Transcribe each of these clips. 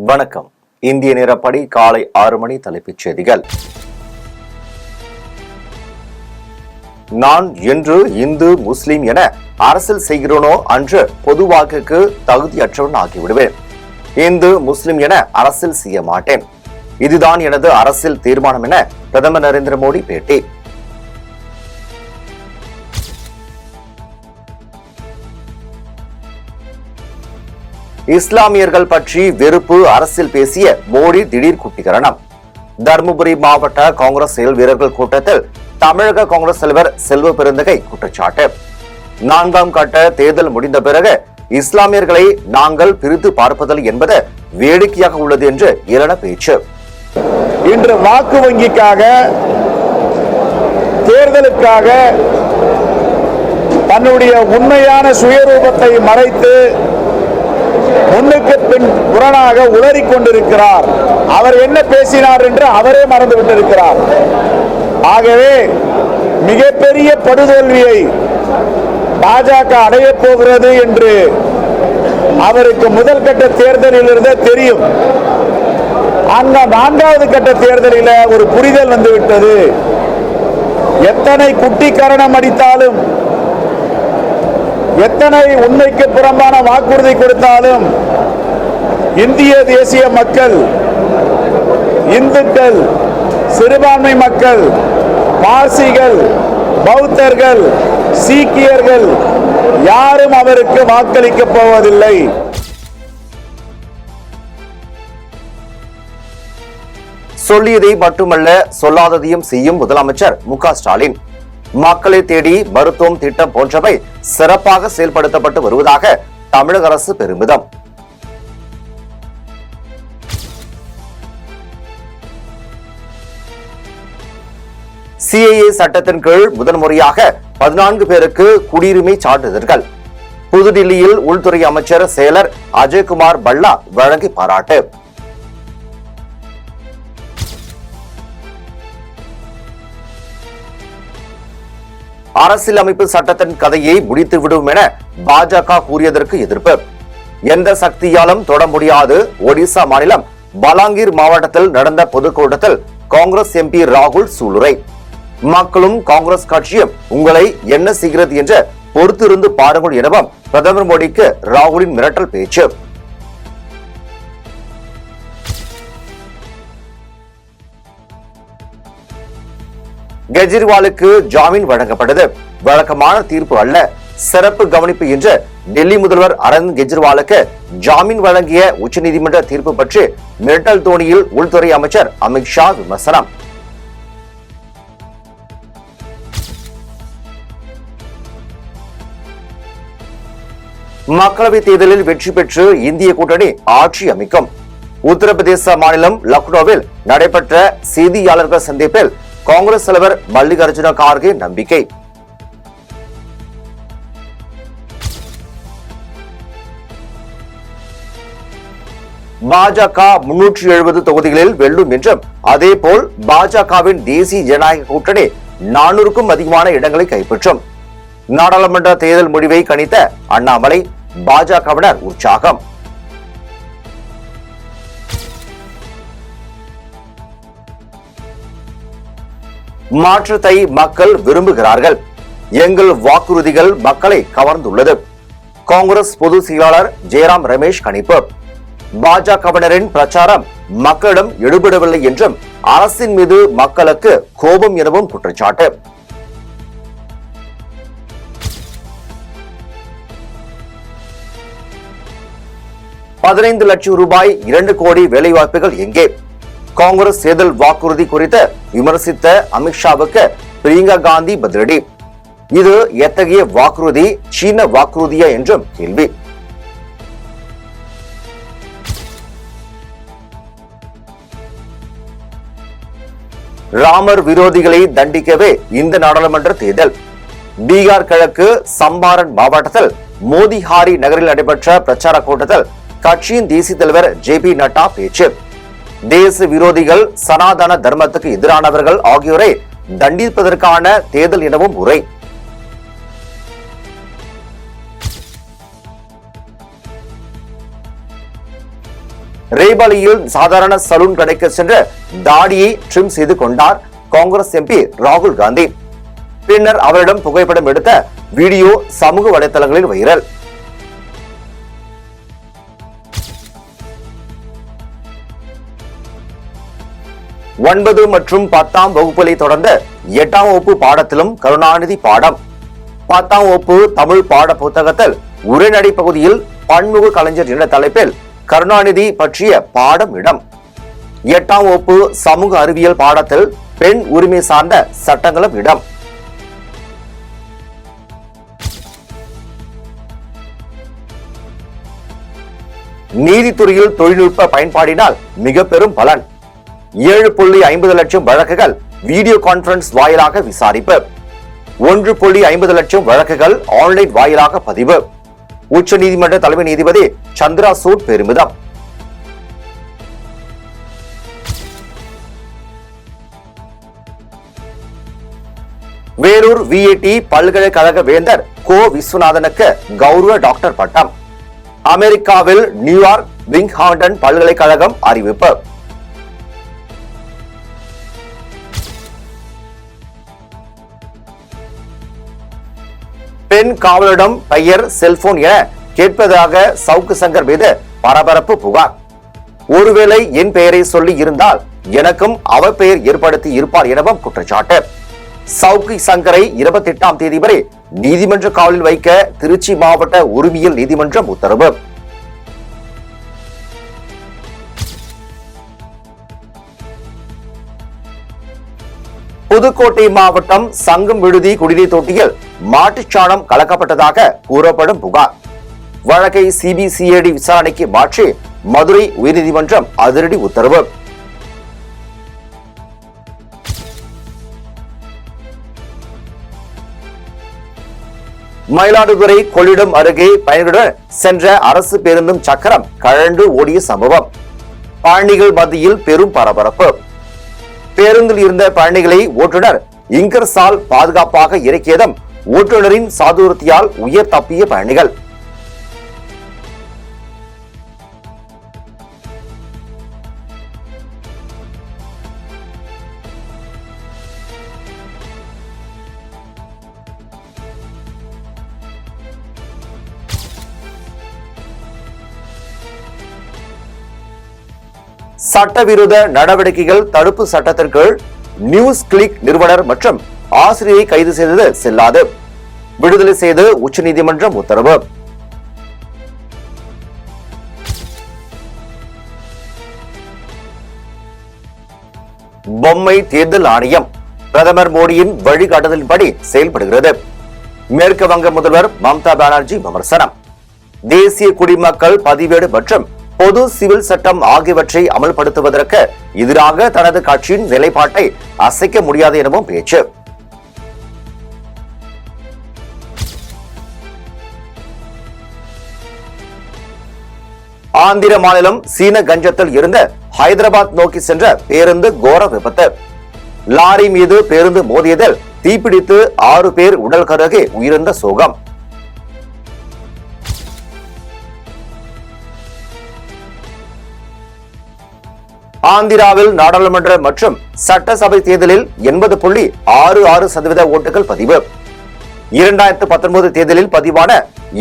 வணக்கம். இந்திய நேரப்படி காலை 6 மணி. தலைப்புச் செய்திகள். நான் என்று இந்து முஸ்லிம் என அரசியல் செய்கிறோனோ அன்று பொது வாக்குக்கு தகுதியற்றவன் ஆகிவிடுவேன். இந்து முஸ்லிம் என அரசியல் செய்ய மாட்டேன். இதுதான் எனது அரசியல் தீர்மானம் என பிரதமர் நரேந்திர மோடி பேட்டி. இஸ்லாமியர்கள் பற்றி வெறுப்பு அரசியல் பேசிய மோடி திடீர் குட்டிகரணம். தருமபுரி மாவட்ட காங்கிரஸ் செயல் வீரர்கள் கூட்டத்தில் தமிழக காங்கிரஸ் தலைவர் செல்வ பெருந்தகை குற்றச்சாட்டு. 4ஆம் கட்ட தேர்தல் முடிந்த பிறகு இஸ்லாமியர்களை நாங்கள் பிரித்து பார்ப்பதில் என்பது வேடிக்கையாக உள்ளது என்று ஏளன பேச்சு. இன்று வாக்கு வங்கிக்காக தேர்தலுக்காக தன்னுடைய உண்மையான சுயரூபத்தை மறைத்து முன்னுக்கு பின் புறனாக உளறிக் கொண்டிருக்கிறார். அவர் என்ன பேசினார் என்று அவரே மறந்து விட்டிருக்கிறார். ஆகவே மிகப்பெரிய படுதோல்வியை பாஜக அடையப் போகிறது என்று அவருக்கு முதல் கட்ட தேர்தலில் இருந்தே தெரியும். அந்த 4வது கட்ட தேர்தலில் ஒரு புரிதல் வந்துவிட்டது. எத்தனை குட்டி கரணம் அடித்தாலும், எத்தனை உண்மைக்கு புறம்பான வாக்குறுதி கொடுத்தாலும் இந்திய தேசிய மக்கள், இந்துக்கள், சிறுபான்மை மக்கள், பார்சிகள், பௌத்தர்கள், சீக்கியர்கள் யாரும் அவருக்கு வாக்களிக்கப் போவதில்லை. சொல்லியதை மட்டுமல்ல சொல்லாததையும் செய்யும் முதலமைச்சர் மு.க.ஸ்டாலின். மக்களை தேடி மருத்துவம் திட்டம் போன்றவை சிறப்பாக செயல்படுத்தப்பட்டு வருவதாக தமிழக அரசு பெருமிதம். சிஏஏ சட்டத்தின் கீழ் முதன்முறையாக 14 பேருக்கு குடியுரிமை சான்றிதழ்கள். புதுடில்லியில் உள்துறை அமைச்சர் செயலர் அஜய்குமார் பல்லா வழங்கி பாராட்டு. அரசியலமைப்பு சட்டத்தின் கதையை முடித்துவிடும் என பாஜக கூறியதற்கு எதிர்ப்பு. எந்த சக்தியாலும் தொட முடியாது. ஒடிசா மாநிலம் பலாங்கீர் மாவட்டத்தில் நடந்த பொதுக்கூட்டத்தில் காங்கிரஸ் எம்பி ராகுல் சூளுரை. மக்களும் காங்கிரஸ் கட்சியும் உங்களை என்ன செய்கிறது என்று பொறுத்திருந்து பாருங்கள் எனவும் பிரதமர் மோடிக்கு ராகுலின் மிரட்டல் பேச்சு. கெஜ்ரிவாலுக்கு ஜாமீன் வழங்கப்பட்டது. வழக்கமான தீர்ப்பு அல்ல, சிறப்பு கவனிப்பு என்று டெல்லி முதல்வர் அரவிந்த் கெஜ்ரிவாலுக்கு ஜாமீன் வழங்கிய உச்சநீதிமன்ற தீர்ப்பு பற்றி மிரட்டல் தோணியில் உள்துறை அமைச்சர் அமித்ஷா விமர்சனம். மக்களவை தேர்தலில் வெற்றி பெற்று இந்திய கூட்டணி ஆட்சி அமைக்கும். உத்தரப்பிரதேச மாநிலம் லக்னோவில் நடைபெற்ற செய்தியாளர்கள் சந்திப்பில் காங்கிரஸ் தலைவர் மல்லிகார்ஜுன கார்கே நம்பிக்கை. பாஜக 370 தொகுதிகளில் வெல்லும் என்றும், அதேபோல் பாஜகவின் தேசிய ஜனநாயக கூட்டணி 400க்கும் அதிகமான இடங்களை கைப்பற்றும். நாடாளுமன்ற தேர்தல் முடிவை கணித்த அண்ணாமலை, பாஜகவினர் உற்சாகம். மாற்றத்தை மக்கள் விரும்புகிறார்கள். எங்கள் வாக்குறுதிகள் மக்களை கவர்ந்துள்ளது. காங்கிரஸ் பொதுச் செயலாளர் ஜெயராம் ரமேஷ் கணிப்பு. பாஜகவினரின் பிரச்சாரம் மக்களிடம் எடுபடவில்லை என்றும், அரசின் மீது மக்களுக்கு கோபம் எனவும் குற்றச்சாட்டு. $15 லட்சம் 2 கோடி வேலைவாய்ப்புகள் எங்கே? காங்கிரஸ் தேர்தல் வாக்குறுதி குறித்து விமர்சித்த அமித்ஷாவுக்கு பிரியங்கா காந்தி பதிலடி. இது எத்தகைய வாக்குறுதி? சீன வாக்குறுதியா என்றும் கேள்வி. ராமர் விரோதிகளை தண்டிக்கவே இந்த நாடாளுமன்ற தேர்தல். பீகார் கிழக்கு சம்பாரன் மாவட்டத்தில் மோதிஹாரி நகரில் நடைபெற்ற பிரச்சார கூட்டத்தில் கட்சியின் தேசிய தலைவர் ஜே.பி. நட்டா பேச்சு. தேச விரோதிகள், சனாதன தர்மத்துக்கு எதிரானவர்கள் ஆகியோரை தண்டிப்பதற்கான தேர்தல் எனவும் உரை. ரேபலியில் சாதாரண சலூன் கடைக்கு சென்று தாடியை ட்ரிம் செய்து கொண்டார் காங்கிரஸ் எம்பி ராகுல் காந்தி. பின்னர் அவரிடம் புகைப்படம் எடுத்த வீடியோ சமூக வலைதளங்களில் வைரல். ஒன்பது மற்றும் 10ஆம் வகுப்புகளை தொடர்ந்த 8ஆம் வகுப்பு பாடத்திலும் கருணாநிதி பாடம். 10ஆம் வகுப்பு தமிழ் பாட புத்தகத்தில் உரைநடை பகுதியில் பன்முக கலைஞர் என்ற தலைப்பில் கருணாநிதி பற்றிய பாடம் இடம். 8ஆம் வகுப்பு சமூக அறிவியல் பாடத்தில் பெண் உரிமை சார்ந்த சட்டங்களும் இடம். நீதித்துறையில் தொழில்நுட்ப பயன்பாடினால் மிக பெரும் பலன். 7.50 லட்சம் வழக்குகள் வீடியோ கான்பரன்ஸ் வாயிலாக விசாரிப்பு. 1.50 லட்சம் வழக்குகள் ஆன்லைன் வாயிலாக பதிவு. உச்ச நீதிமன்ற தலைமை நீதிபதி சந்திரசூட் பெருமிதம். வேலூர் விஐடி பல்கலைக்கழக வேந்தர் கோ விஸ்வநாதனுக்கு கௌரவ டாக்டர் பட்டம். அமெரிக்காவில் நியூயார்க் பிங்ஹாம்டன் பல்கலைக்கழகம் அறிவிப்பு. பெண் காவலரிடம் பெயர், செல்போன் என கேட்பதாக சவுக்கு சங்கர் மீது பரபரப்பு புகார். ஒருவேளை என் பெயரை சொல்லி இருந்தால் எனக்கும் அவர் பெயர் ஏற்படுத்தி இருப்பார் எனவும் குற்றச்சாட்டு. சவுக்கு சங்கரை 28ஆம் தேதி வரை நீதிமன்ற காவலில் வைக்க திருச்சி மாவட்ட உரிமையியல் நீதிமன்றம் உத்தரவு. புதுக்கோட்டை மாவட்டம் சங்கம் விடுதி குடிநீர் தொட்டியில் மாட்டுச்சாணம் கலக்கப்பட்டதாக கூறப்படும் புகார். வழக்கை சிபிசிஐடி விசாரணைக்கு மாற்றி மதுரை உயர்நீதிமன்றம் அதிரடி உத்தரவு. மயிலாடுதுறை கொள்ளிடம் அருகே பயணிகளுடன் சென்ற அரசு பேருந்தும் சக்கரம் கழண்டு ஓடிய சம்பவம். பயணிகள் மத்தியில் பெரும் பரபரப்பு. பேருந்தில் இருந்த பயணிகளை ஓட்டுநர் இங்கர்சால் பாதுகாப்பாக இறக்கியதும் ஓட்டுநரின் சாதுரியத்தால் உயிர் தப்பிய பயணிகள். சட்டவிரோத நடவடிக்கைகள் தடுப்பு சட்டத்திற்கு நியூஸ் கிளிக் நிறுவனர் மற்றும் ஆசிரியை கைது செய்தது செல்லாது. விடுதலை செய்து உச்சநீதிமன்றம் உத்தரவு. பொம்மை தேர்தல் ஆணையம் பிரதமர் மோடியின் வழிகாட்டுதலின்படி செயல்படுகிறது. மேற்கு வங்க முதல்வர் மம்தா பானர்ஜி விமர்சனம். தேசிய குடிமக்கள் பதிவேடு மற்றும் பொது சிவில் சட்டம் ஆகியவற்றை அமல்படுத்துவதற்கு எதிராக தனது கட்சியின் நிலைப்பாட்டை அசைக்க முடியாது எனவும் பேச்சு. ஆந்திர மாநிலம் சீன கஞ்சத்தில் இருந்து ஹைதராபாத் நோக்கி சென்ற பேருந்து கோர விபத்து. லாரி மீது பேருந்து மோதியதில் தீப்பிடித்து 6 பேர் உடல் கருகே உயிரிழந்த சோகம். ஆந்திராவில் நாடாளுமன்ற மற்றும் சட்டசபை தேர்தலில் 80.66% ஓட்டுகள் பதிவு. 2019 தேர்தலில் பதிவான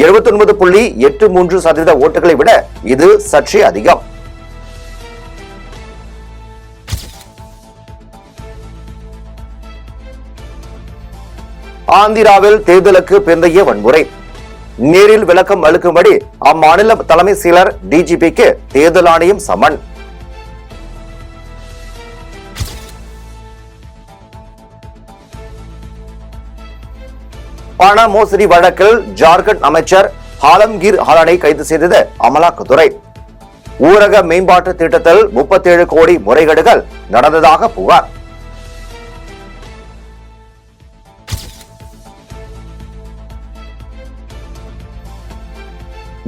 79.83% ஓட்டுகளை விட இது சற்றே அதிகம். ஆந்திராவில் தேர்தலுக்கு பிந்தைய வன்முறை. நேரில் விளக்கம் அளிக்கும்படி அம்மாநில தலைமை செயலர் டிஜிபிக்கு தேர்தல் ஆணையம் சமன். பண மோசடி வழக்கில் ஜார்க்கண்ட் அமைச்சர் ஆலம்கீர் ஆலனை கைது செய்தது அமலாக்கத்துறை. ஊரக மேம்பாட்டு திட்டத்தில் 37 கோடி முறைகேடுகள் நடந்ததாக புகார்.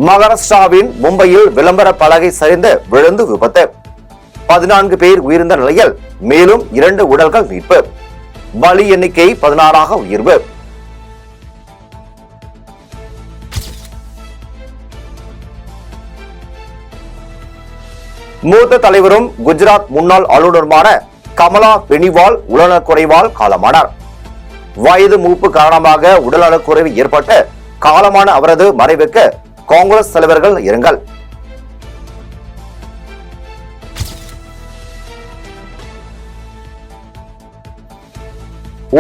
மகாராஷ்டிராவின் மும்பையில் விளம்பர பலகை சரிந்து விழுந்து விபத்து. 14 பேர் உயிரிழந்த நிலையில் மேலும் 2 உடல்கள் மீட்பு. பலி எண்ணிக்கை 16ஆக உயர்வு. மூத்த தலைவரும் குஜராத் முன்னாள் ஆளுநருமான கமலா பெனிவால் உடல்நலக்குறைவால் காலமானார். வயது மூப்பு காரணமாக உடல்நலக்குறைவு ஏற்பட்டு காலமான அவரது மறைவுக்கு காங்கிரஸ் தலைவர்கள் இரங்கல்.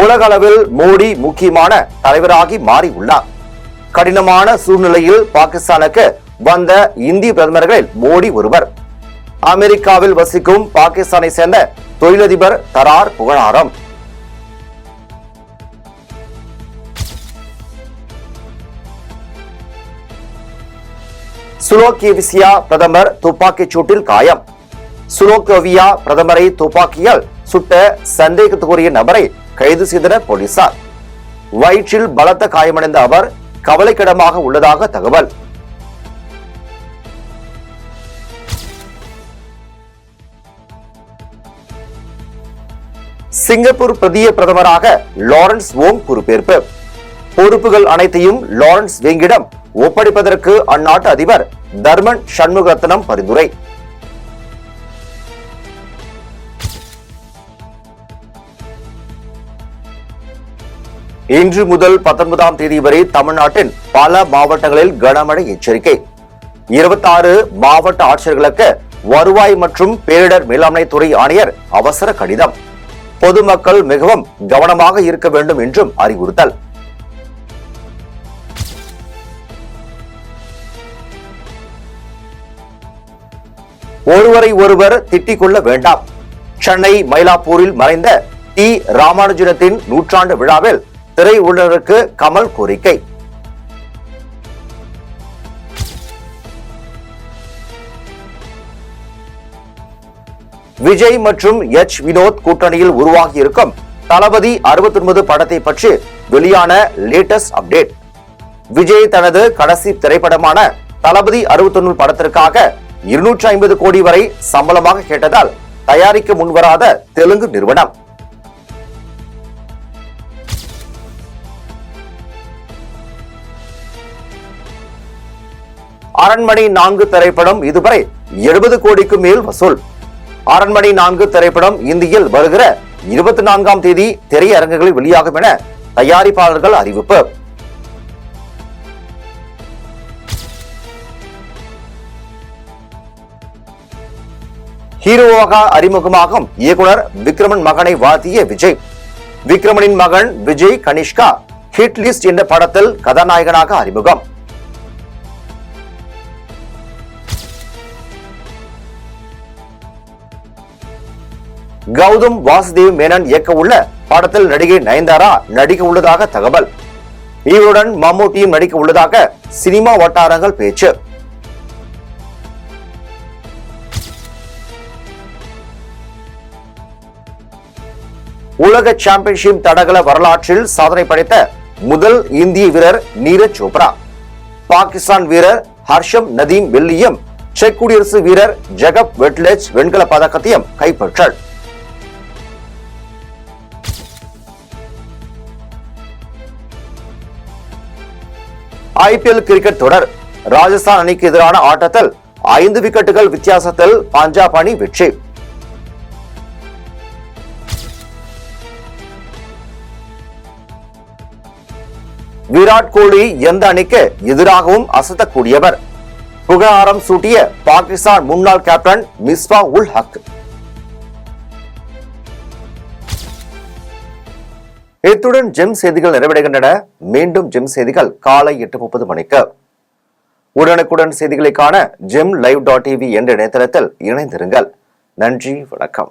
உலக அளவில் மோடி முக்கியமான தலைவராகி மாறி உள்ளார். கடினமான சூழ்நிலையில் பாகிஸ்தானுக்கு வந்த இந்திய பிரதமர்களில் மோடி ஒருவர். அமெரிக்காவில் வசிக்கும் பாகிஸ்தானை சேர்ந்த தொழிலதிபர் தரார் புகழாரம். சுலோவேசியா பிரதமர் துப்பாக்கிச் சூட்டில் காயம். சுலோவேசியா பிரதமரை துப்பாக்கியால் சுட்ட சந்தேகத்துக்குரிய நபரை கைது செய்தனர் போலீசார். வயிற்றில் பலத்த காயமடைந்த அவர் கவலைக்கிடமாக உள்ளதாக தகவல். சிங்கப்பூர் புதிய பிரதமராக லாரன்ஸ் வோங் பொறுப்பேற்பு. பொறுப்புகள் அனைத்தையும் லாரன்ஸ் வேங்கிடம் ஒப்படைப்பதற்கு அந்நாட்டு அதிபர் தர்மன் சண்முகரத்னம் பரிந்துரை. இன்று முதல் 19ஆம் தேதி வரை தமிழ்நாட்டின் பல மாவட்டங்களில் கனமழை எச்சரிக்கை. 26 மாவட்ட ஆட்சியர்களுக்கு வருவாய் மற்றும் பேரிடர் மேலாண்மை துறை ஆணையர் அவசர கடிதம். பொதுமக்கள் மிகவும் கவனமாக இருக்க வேண்டும் என்றும் அறிவுறுத்தல். ஒருவரை ஒருவர் திட்டிக் கொள்ள வேண்டாம். சென்னை மயிலாப்பூரில் மறைந்த டி ராமானுஜத்தின் 100ஆண்டு விழாவில் திரையுலகிற்கு கமல் கோரிக்கை. விஜய் மற்றும் எச் வினோத் கூட்டணியில் உருவாகி இருக்கும் தளபதி 69 படத்தை பற்றி வெளியான லேட்டஸ்ட் அப்டேட். விஜய் தனது கடைசி திரைப்படமான தளபதி 69 படத்திற்காக 250 கோடி வரை சம்பளமாக கேட்டதால் தயாரிக்க முன்வராத தெலுங்கு நிறுவனம். அரண்மனை 4 திரைப்படம் இதுவரை 70 கோடிக்கு மேல் வசூல். அரண்மனை 4 திரைப்படம் இந்தியில் வருகிற 24ஆம் தேதி திரையரங்குகளில் வெளியாகும் என தயாரிப்பாளர்கள் அறிவிப்பு. ஹீரோவாக அறிமுகமாகும் இயக்குனர் விக்ரமன் மகனை வாழ்த்திய விஜய். விக்ரமனின் மகன் விஜய் கனிஷ்கா ஹிட் லிஸ்ட் என்ற படத்தில் கதாநாயகனாக அறிமுகம். கௌதம் வாசுதேவ் மேனன் இயக்க உள்ள படத்தில் நடிகை நயன்தாரா நடிக்க உள்ளதாக தகவல். இவருடன் மம்முட்டியும் நடிக்க உள்ளதாக சினிமா வட்டாரங்கள் பேச்சு. உலக சாம்பியன்ஷிப் தடகள வரலாற்றில் சாதனை படைத்த முதல் இந்திய வீரர் நீரஜ் சோப்ரா. பாகிஸ்தான் வீரர் ஹர்ஷம் நதீம் வெள்ளியும் செக் குடியரசு வீரர் ஜெகப் வெட்லெஜ் வெண்கல பதக்கத்தையும் கைப்பற்றார். ஐபிஎல் கிரிக்கெட் தொடர். ராஜஸ்தான் அணிக்கு எதிரான ஆட்டத்தில் 5 விக்கெட்டுகள் வித்தியாசத்தில் பஞ்சாப் அணி வெற்றி. விராட் கோலி எந்த அணிக்கு எதிராகவும் அசத்தக்கூடியவர். புகழாரம் சூட்டிய பாகிஸ்தான் முன்னாள் கேப்டன் மிஸ்பா உல் ஹக். இத்துடன் ஜெம் செய்திகள் நிறைவடைகின்றன. மீண்டும் ஜெம் செய்திகள் காலை 8:30 மணிக்கு. உடனுக்குடன் செய்திகளை காண GemLive.tv என்ற இணையதளத்தில் இணைந்திருங்கள். நன்றி, வணக்கம்.